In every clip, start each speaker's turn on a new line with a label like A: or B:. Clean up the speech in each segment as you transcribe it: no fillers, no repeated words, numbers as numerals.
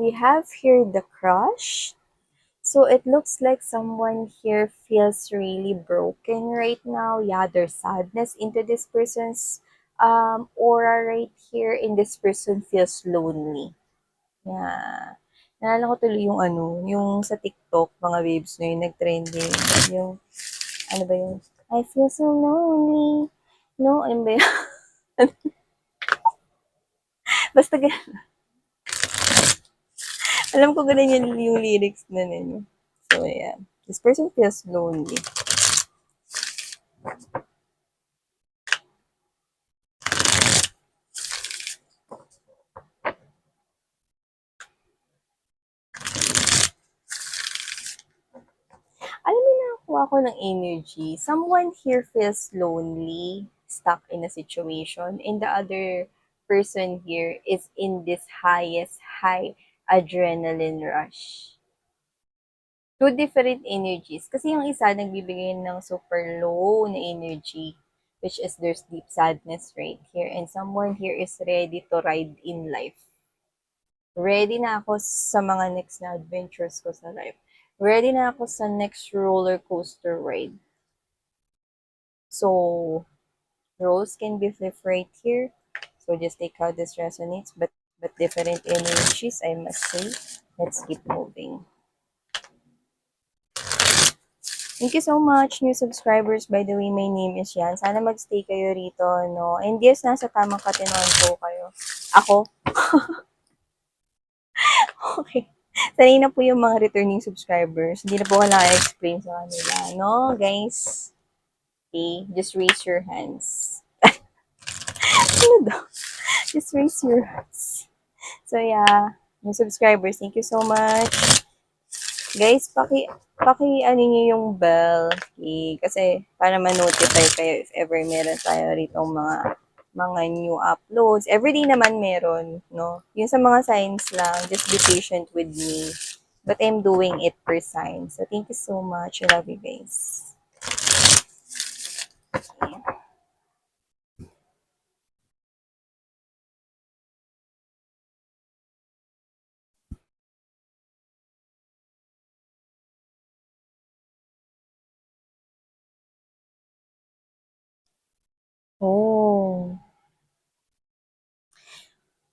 A: We have here the crush. So it looks like someone here feels really broken right now. Yeah, there's sadness into this person's aura right here, and this person feels lonely. Yeah. Naalala ko tuloy yung ano, yung sa TikTok, mga babes na yung nag-trending. Yung, ano ba yun? I feel so lonely. No, ano ba yun? Basta alam ko ganun yung lyrics na yun. So, yeah. This person feels lonely. Alam mo, nakakuha ko ng energy. Someone here feels lonely, stuck in a situation, and the other person here is in this highest high adrenaline rush. Two different energies. Kasi yung isa nagbibigay ng super low na energy, which is there's deep sadness right here. And someone here is ready to ride in life. Ready na ako sa mga next na adventures ko sa life. Ready na ako sa next roller coaster ride. So, roles can be flipped right here. So just take how this resonates, but different energies, I must say. Let's keep moving. Thank you so much, new subscribers. By the way, my name is Yan. Sana magstay kayo rito, no? And yes, nasa tamang katinoan po kayo. Ako? Okay. Sanay na po yung mga returning subscribers. Hindi na po kailangan explain sa kanila, no, guys? Okay, just raise your hands. Ano daw? Just raise your hands. So, yeah. New subscribers, thank you so much. Guys, paki ano niyo yung bell, okay? Kasi para ma-notify kayo if ever meron tayo rito mga new uploads. Everyday naman meron, no? Yung sa mga signs lang, just be patient with me. But I'm doing it per sign. So thank you so much. I love you guys. Oh.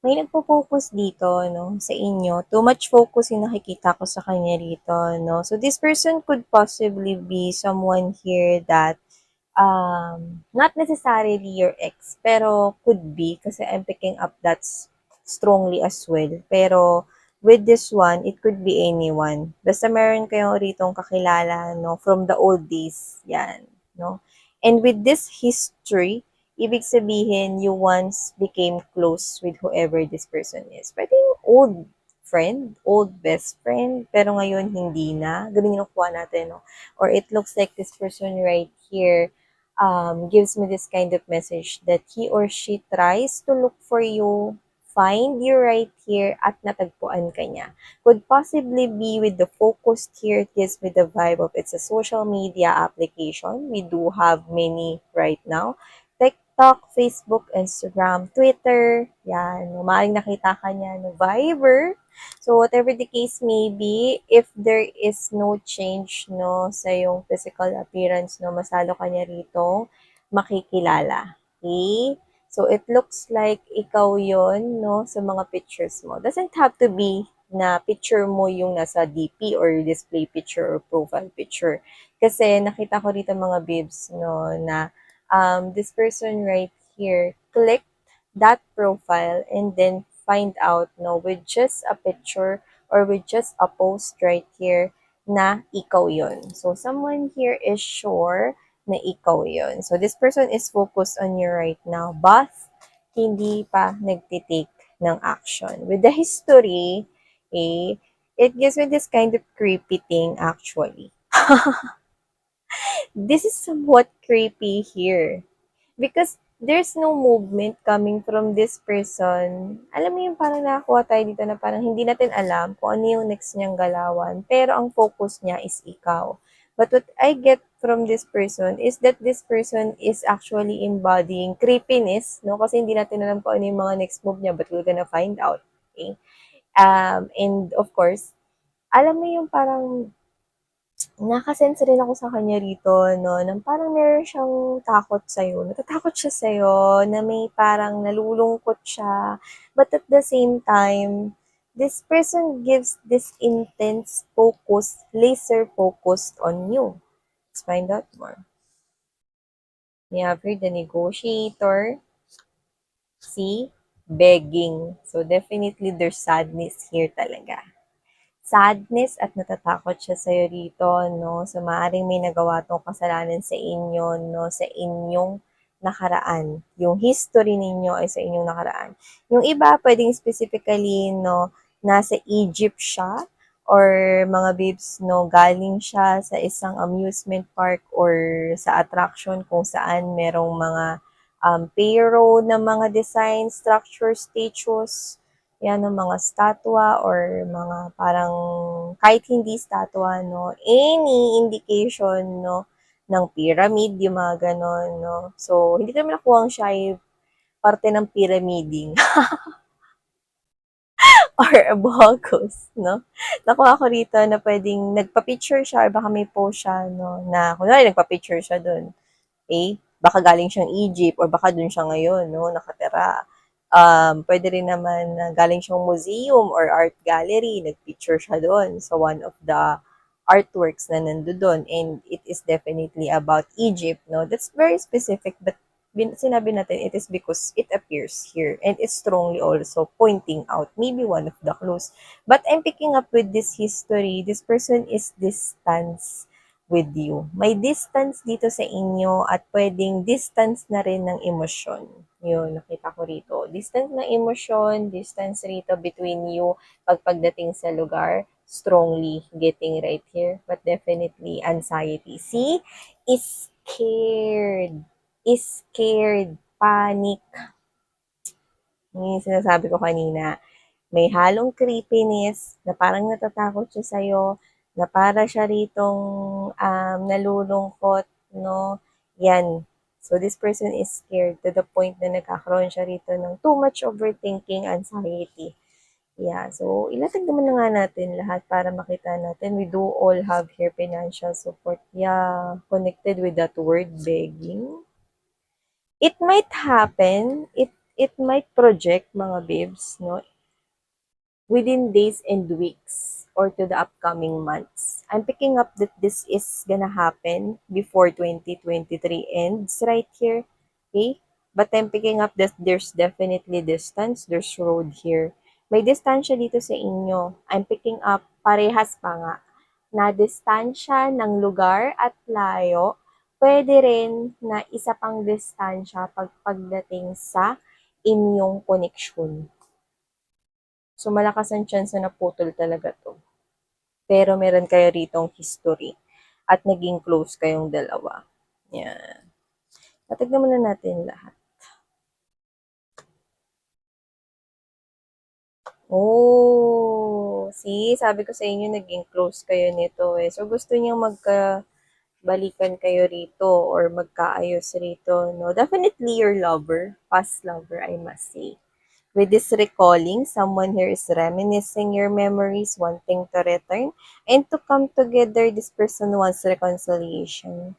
A: May nagpo-focus dito, no, sa inyo. Too much focus yung nakikita ko sa kanya rito, no. So this person could possibly be someone here that not necessarily your ex, pero could be kasi I'm picking up that strongly as well. Pero with this one, it could be anyone. Basta meron kayong ritong kakilala, no, from the old days, yan, no. And with this history, ibig sabihin, you once became close with whoever this person is. Pwede yung old friend, old best friend, pero ngayon hindi na. Ganun yung nakuha natin, no? Or it looks like this person right here gives me this kind of message that he or she tries to look for you, find you right here, at natagpuan ka niya. Could possibly be with the focus here, it gives me the vibe of it's a social media application. We do have many right now. TikTok, Facebook, Instagram, Twitter, yan. Maaaring nakita ka niya no Viber. So, whatever the case may be, if there is no change, no, sa yung physical appearance, no, masalo ka niya rito, makikilala. Okay? So, it looks like ikaw yon, no, sa mga pictures mo. Doesn't have to be na picture mo yung nasa DP or display picture or profile picture. Kasi nakita ko rito mga bibs, no, na this person right here click that profile and then find out, no, with just a picture or with just a post right here na ikaw yon. So, someone here is sure na ikaw yon. So, this person is focused on you right now, but hindi pa nagtitake ng action. With the history, it gives me this kind of creepy thing actually. This is somewhat creepy here. Because there's no movement coming from this person. Alam mo yung parang nakakuha tayo dito na parang hindi natin alam kung ano yung next niyang galawan. Pero ang focus niya is ikaw. But what I get from this person is that this person is actually embodying creepiness, no? Kasi hindi natin alam kung ano yung mga next move niya, but we're gonna find out. Okay? And of course, alam mo yung parang nakasense rin ako sa kanya rito, no, na parang meron siyang takot sa'yo. Natatakot siya sa'yo, na may parang nalulungkot siya. But at the same time, this person gives this intense focus, laser focused on you. Let's find out more. We have here the negotiator. See? Begging. So, definitely there's sadness here talaga. Sadness at natatakot siya sa'yo rito, no? So, maaaring may nagawa tong kasalanan sa inyo, no? Sa inyong nakaraan. Yung history ninyo ay sa inyong nakaraan. Yung iba, pwedeng specifically, no, nasa Egypt siya or mga babes, no, galing siya sa isang amusement park or sa attraction kung saan merong mga pero na mga design, structure, statues, yan ng mga statwa or mga parang kahit hindi statwa, no, any indication, no, ng pyramid, yung mga ganon, no. So, hindi ko naman nakuha siya ay parte ng pyramiding or abacus, no. Nakuha ko rito na pwedeng nagpa-picture siya or baka may post siya, no, na kunwari nagpa-picture siya dun. Baka galing siyang Egypt or baka dun siya ngayon, no, nakatira. Pwede rin naman na galing siyang museum or art gallery, nagpicture siya doon sa one of the artworks na nandoon and it is definitely about Egypt, no? That's very specific but sinabi natin it is because it appears here and it's strongly also pointing out maybe one of the clues. But I'm picking up with this history, this person is distance with you. May distance dito sa inyo at pwedeng distance na rin ng emosyon. Yun, nakita ko rito. Distance ng emosyon, distance rito between you pagdating sa lugar. Strongly getting right here. But definitely anxiety. See? Is scared. Is scared. Panic. Yung sinasabi ko kanina. May halong creepiness na parang natatakot siya sa'yo, na para siya ritong nalulungkot, no? Yan. So, this person is scared to the point na nagkakaroon siya rito ng too much overthinking, anxiety. Yeah, so ilatag naman na nga natin lahat para makita natin. We do all have here financial support. Yeah, connected with that word begging. It might happen, it might project mga babes, no? Within days and weeks or to the upcoming months. I'm picking up that this is gonna happen before 2023 ends right here. Okay? But I'm picking up that there's definitely distance. There's road here. May distansya dito sa inyo. I'm picking up parehas pa nga na distansya ng lugar at layo. Pwede rin na isa pang distansya pagdating sa inyong koneksyon. So, malakas ang chance na naputol talaga to. Pero meron kayo ritong history at naging close kayong dalawa. Yan. Patignan muna natin lahat. Oh, see, sabi ko sa inyo, naging close kayo nito eh. So, gusto niyang magkabalikan kayo rito or magkaayos rito, no? Definitely your lover, past lover, I must say. With this recalling, someone here is reminiscing your memories, wanting to return, and to come together, this person wants reconciliation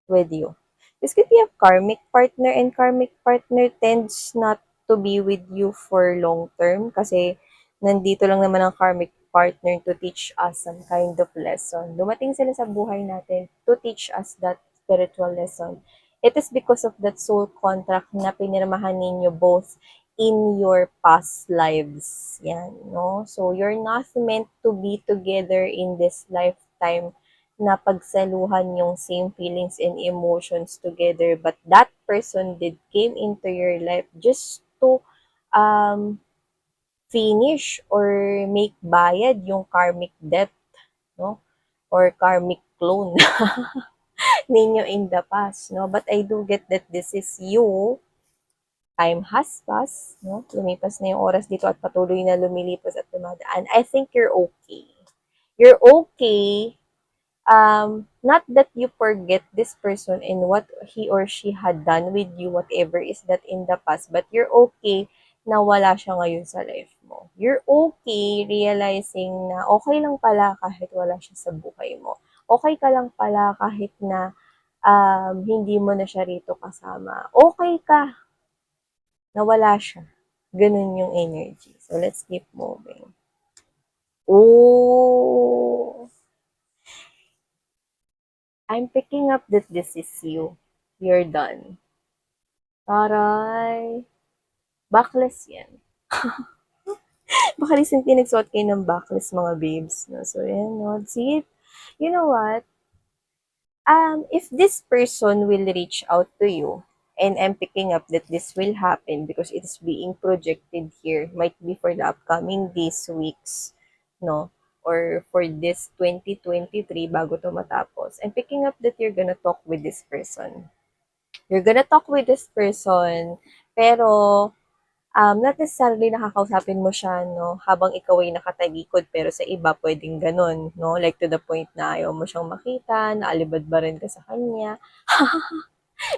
A: with you. This could be a karmic partner, and karmic partner tends not to be with you for long term kasi nandito lang naman ang karmic partner to teach us some kind of lesson. Dumating sila sa buhay natin to teach us that spiritual lesson. It is because of that soul contract na pinirmahan ninyo both in your past lives. Yan, no? So, you're not meant to be together in this lifetime na pagsaluhan yung same feelings and emotions together. But that person did came into your life just to um, finish or make bayad yung karmic debt, no? Or karmic clone ninyo in the past, no? But I do get that this is you. Time has passed, no? Lumipas na yung oras dito at patuloy na lumilipas at dumadaan. I think you're okay. You're okay. Not that you forget this person and what he or she had done with you, whatever is that in the past, but you're okay na wala siya ngayon sa life mo. You're okay realizing na okay lang pala kahit wala siya sa buhay mo. Okay ka lang pala kahit na hindi mo na siya rito kasama. Okay ka na wala siya. Ganun yung energy. So, let's keep moving. Oh, I'm picking up that this is you. You're done. Taray. Backless yan. Baka recently nagsuot kayo ng backless mga babes. No? So, yan, no? See, you know what? If this person will reach out to you, and I'm picking up that this will happen because it's being projected here, might be for the upcoming days, weeks, no? Or for this 2023 bago to matapos. I'm picking up that you're gonna talk with this person. You're gonna talk with this person, pero not necessarily nakakausapin mo siya, no, habang ikaw ay nakatalikod, pero sa iba pwedeng gano'n, no? Like to the point na ayaw mo siyang makita, naalibad ba rin ka sa kanya.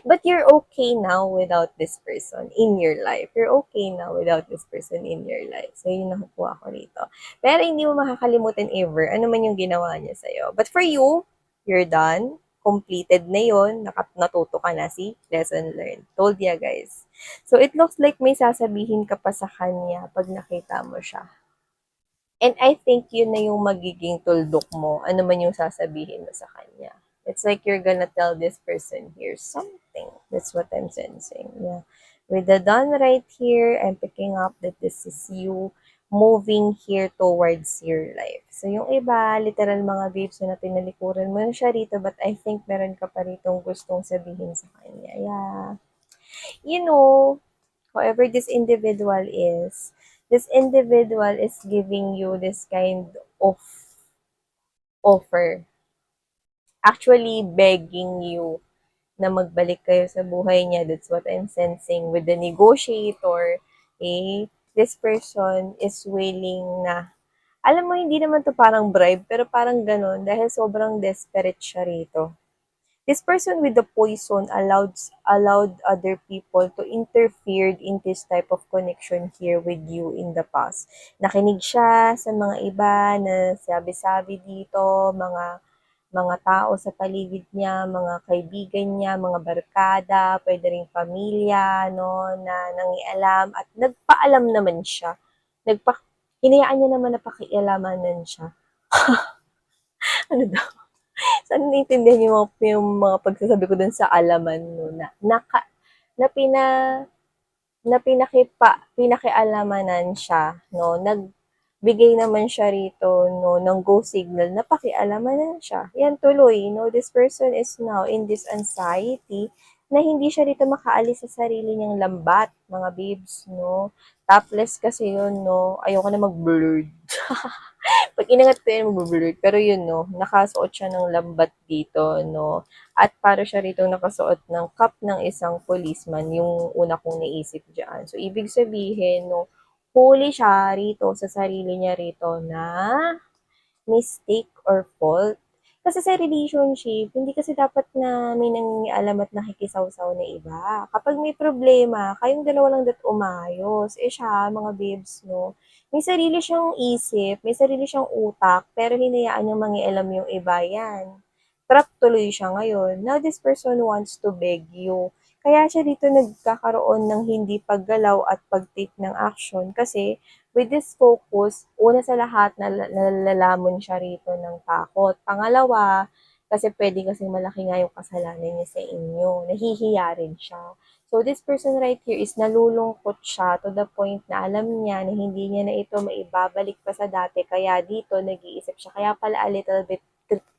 A: But you're okay now without this person in your life. You're okay now without this person in your life. So, yun nakukuha ko rito. Pero hindi mo makakalimutan ever ano man yung ginawa niya sa'yo. But for you, you're done. Completed na yun. Natuto ka na. See? Lesson learned. Told ya, guys. So, it looks like may sasabihin ka pa sa kanya pag nakita mo siya. And I think yun na yung magiging tuldok mo. Ano man yung sasabihin mo sa kanya. It's like you're gonna tell this person here something. That's what I'm sensing. Yeah. With the done right here, I'm picking up that this is you moving here towards your life. So, yung iba, literal mga babes na tinalikuran mo na siya rito, but I think meron ka pa ritong gustong sabihin sa kanya. Yeah. You know, whoever this individual is giving you this kind of offer. Actually begging you na magbalik kayo sa buhay niya. That's what I'm sensing with the negotiator. Okay? This person is willing na, alam mo, hindi naman to parang bribe, pero parang ganun, dahil sobrang desperate siya rito. This person with the poison allowed other people to interfere in this type of connection here with you in the past. Nakinig siya sa mga iba na sabi-sabi dito, mga tao sa paligid niya, mga kaibigan niya, mga barkada, pwede ring pamilya, no, na nangialam at nagpaalam naman siya. Hinayaan niya naman na pakialamanan siya. Ano daw? Sana naintindihan yung mga pagsasabi ko dun sa alaman no, na pina na pinakialamanan siya, no, nagbigay naman siya rito, no, ng go signal na pakialamanan siya. Yan tuloy, no, this person is now in this anxiety na hindi siya rito makaalis sa sarili niyang lambat, mga babes, no. Topless kasi yun, no. Ayoko na mag-blurred. Pag inangat ko yun, mag-blurred. Pero yun, no, nakasuot siya ng lambat dito, no. At para siya rito nakasuot ng cap ng isang policeman, yung una kong naisip dyan. So, ibig sabihin, no, huli siya rito sa sarili niya rito na mistake or fault. Kasi sa relationship, hindi kasi dapat na may nangingialam at nakikisawsaw na iba. Kapag may problema, kayong dalawa lang dat umayos. Eh siya, mga babes, no? May sarili siyang isip, may sarili siyang utak, pero hinayaan niyang mangialam yung iba yan. Trap tuloy siya ngayon. Now, this person wants to beg you. Kaya siya dito nagkakaroon ng hindi paggalaw at pag-take ng action kasi with this focus, una sa lahat, nalalamon siya rito ng takot. Pangalawa, kasi pwede kasi malaki nga yung kasalanan niya sa inyo. Nahihiya rin siya. So, this person right here is nalulungkot siya to the point na alam niya na hindi niya na ito maibabalik pa sa dati. Kaya dito, nag-iisip siya. Kaya pala a little bit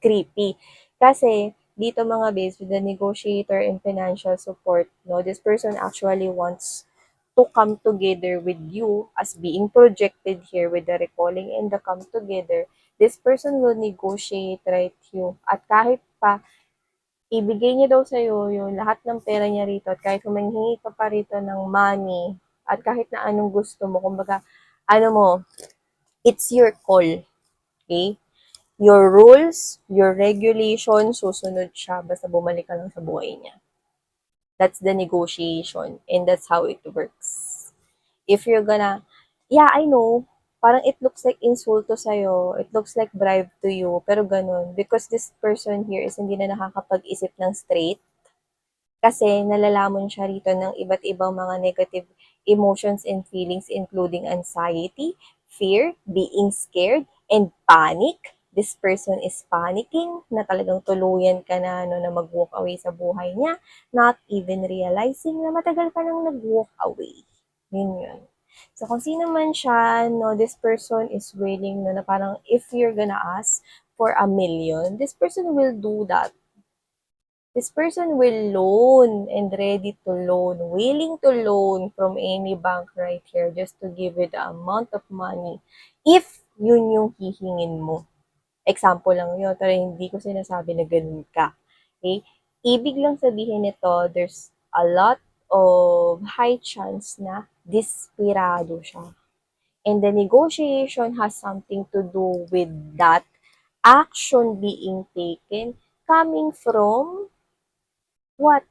A: creepy. Kasi, dito mga babes, with the negotiator and financial support, no, this person actually wants to come together with you as being projected here with the recalling and the come together, this person will negotiate right you. At kahit pa, ibigay niya daw sa'yo yung lahat ng pera niya rito at kahit humingi ka pa rito ng money at kahit na anong gusto mo, kumbaga, ano mo, it's your call. Okay? Your rules, your regulations, susunod siya basta bumalik ka lang sa buhay niya. That's the negotiation and that's how it works. If you're gonna, yeah, I know, parang it looks like insulto sa'yo, it looks like bribe to you, pero ganun. Because this person here is hindi na nakakapag-isip ng straight, kasi nalalamon siya rito ng iba't ibang mga negative emotions and feelings including anxiety, fear, being scared, and panic. This person is panicking na talagang tuluyan ka na, no, na mag-walk away sa buhay niya, not even realizing na matagal ka nang nag-walk away. Yun yun. So, kung sino man siya, no, this person is willing, no, na parang if you're gonna ask for 1 million, this person will do that. This person will loan and ready to loan, willing to loan from any bank right here just to give you the amount of money if yun yung hihingin mo. Example lang yun, pero hindi ko sinasabi na ganun ka. Okay? Ibig lang sabihin nito, there's a lot of high chance na desperado siya. And the negotiation has something to do with that action being taken coming from what?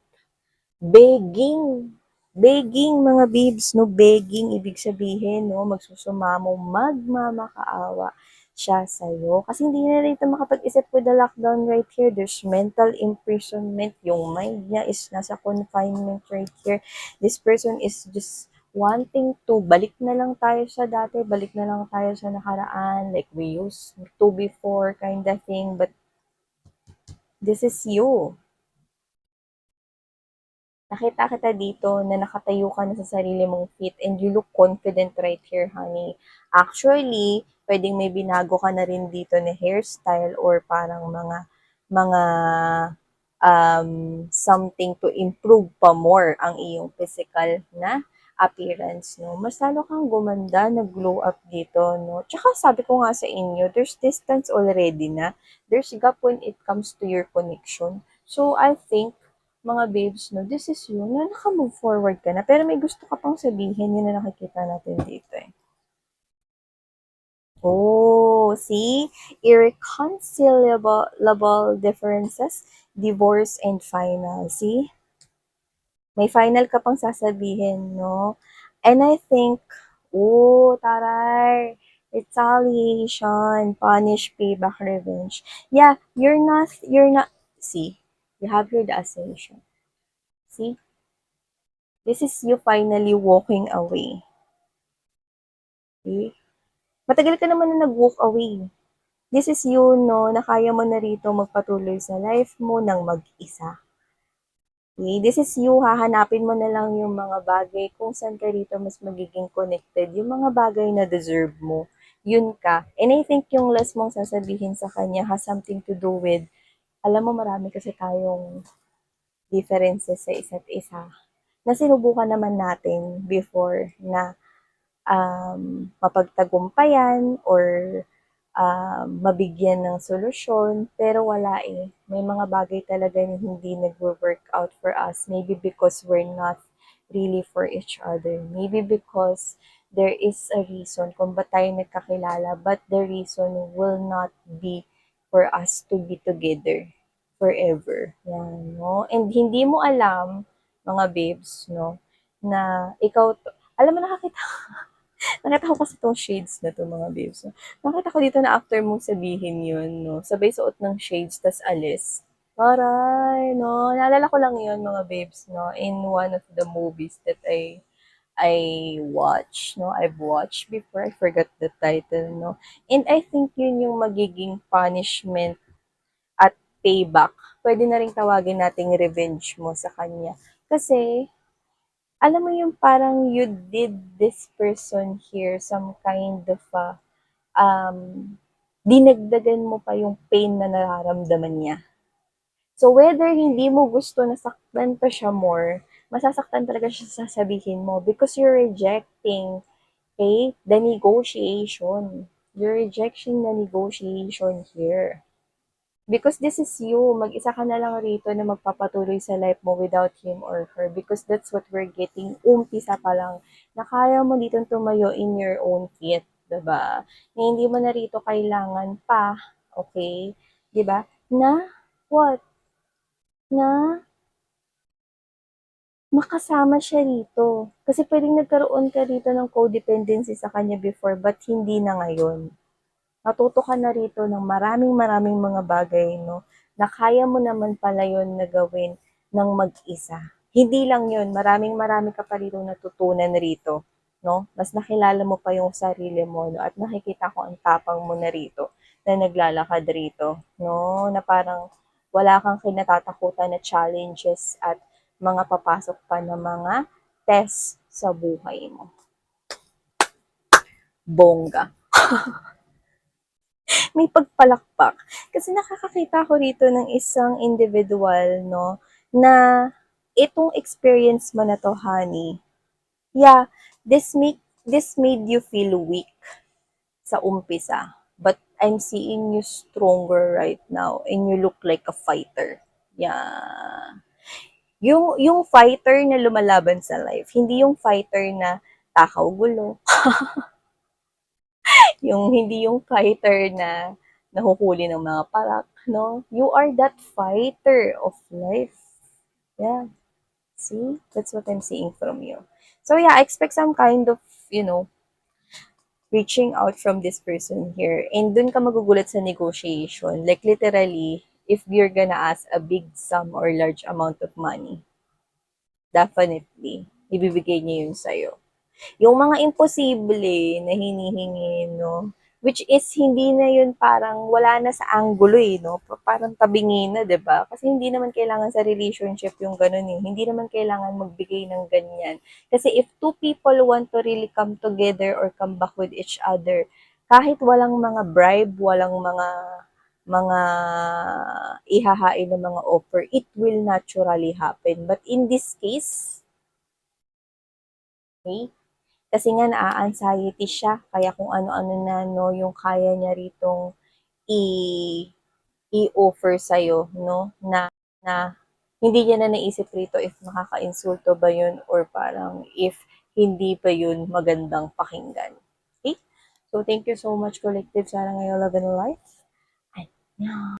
A: Begging. Begging, mga babes, no? Begging, ibig sabihin, no? Magsusumamo, magmamakaawa siya sa'yo. Kasi hindi na rin ito makapag-isip with the lockdown right here. There's mental imprisonment. Yung mind niya is nasa confinement right here. This person is just wanting to balik na lang tayo sa dati, balik na lang tayo sa nakaraan, like we used to before kind of thing. But this is you. Nakita kita dito na nakatayo ka na sa sarili mong feet and you look confident right here, honey. Actually, pwedeng may binago ka na rin dito na hairstyle or parang mga something to improve pa more ang iyong physical na appearance, no? Mas lalo kang gumanda, nag-glow up dito, no? Tsaka sabi ko nga sa inyo, there's distance already na. There's gap when it comes to your connection. So, I think mga babes, no, this is you, na naka-move forward ka na, pero may gusto ka pang sabihin, yun na nakikita natin dito eh. Oh, see? Irreconcilable differences, divorce, and final. See? May final ka pang sasabihin, no? And I think, oh, taray, retaliation, punish, payback, revenge. Yeah, see, you have here the ascension. See? This is you finally walking away. Okay? Matagal ka naman na nag-walk away. This is you, no, na kaya mo na rito magpatuloy sa life mo ng mag-isa. Okay? This is you, hahanapin mo na lang yung mga bagay kung saan ka rito mas magiging connected. Yung mga bagay na deserve mo. Yun ka. And I think yung last mong sasabihin sa kanya has something to do with, alam mo, marami kasi tayong differences sa isa't isa na sinubukan naman natin before na mapagtagumpayan or mabigyan ng solusyon, pero wala eh. May mga bagay talaga na hindi nag-work out for us. Maybe because we're not really for each other. Maybe because there is a reason kung ba't tayo nagkakilala, but the reason will not be for us to be together forever. Yan, no? And hindi mo alam, mga babes, no, na ikaw, alam mo, nakita ko kasi itong shades na to, mga babes. No? Nakita ko dito na after mong sabihin yun, no? Sabay suot ng shades, tas alis. Taray, no? Naalala ko lang yun, mga babes, no? In one of the movies that I watch, no? I've watched before. I forgot the title, no? And I think yun yung magiging punishment at payback. Pwede na rin tawagin nating revenge mo sa kanya. Kasi, alam mo yung parang you did this person here some kind of um, dinagdagan mo pa yung pain na nararamdaman niya. So whether hindi mo gusto na saktan pa siya more, masasaktan talaga siya sa sasabihin mo because you're rejecting, okay, the negotiation. You're rejecting the negotiation here. Because this is you, mag-isa ka na lang rito na magpapatuloy sa life mo without him or her because that's what we're getting. Umpisa pa lang na kaya mo dito tumayo in your own feet, 'di ba? Na hindi mo na rito kailangan pa, okay? 'Di ba? Na what? Na makasama siya rito. Kasi puwedeng nagkaroon ka rito ng codependency sa kanya before but hindi na ngayon. Natuto ka na rito ng maraming maraming mga bagay, no? Na kaya mo naman pala yun na gawin ng mag-isa. Hindi lang yun, maraming marami ka pa rito natutunan rito, no? Mas nakilala mo pa yung sarili mo, no? At nakikita ko ang tapang mo na rito na naglalakad rito, no? Na parang wala kang kinatatakutan na challenges at mga papasok pa na mga test sa buhay mo. Bongga. May pagpalakpak. Kasi nakakakita ko rito ng isang individual, no, na itong experience mo na to, honey, yeah, this made you feel weak sa umpisa. But I'm seeing you stronger right now and you look like a fighter. Yeah. Yung fighter na lumalaban sa life, hindi yung fighter na takaw gulo, yung hindi yung fighter na nahuhuli ng mga parak, no? You are that fighter of life. Yeah. See? That's what I'm seeing from you. So yeah, I expect some kind of, you know, reaching out from this person here. And dun ka magugulat sa negotiation. Like literally, if you're gonna ask a big sum or large amount of money, definitely, ibibigay niya yun sa'yo. Yung mga imposible na hinihingi, no? Which is, hindi na yun parang wala na sa angulo eh, no? Parang tabingin na, di ba? Kasi hindi naman kailangan sa relationship yung ganun eh. Hindi naman kailangan magbigay ng ganyan. Kasi if two people want to really come together or come back with each other, kahit walang mga bribe, walang mga ihahain ng mga offer, it will naturally happen. But in this case, okay, kasi nga naa-anxiety siya, kaya kung ano-ano na, no, yung kaya niya ritong i- i-offer sa'yo, no, na hindi niya na naisip rito if nakaka-insulto ba yun or parang if hindi pa yun magandang pakinggan. Okay? So, thank you so much, Collective. Sana ngayon love and life. Ay,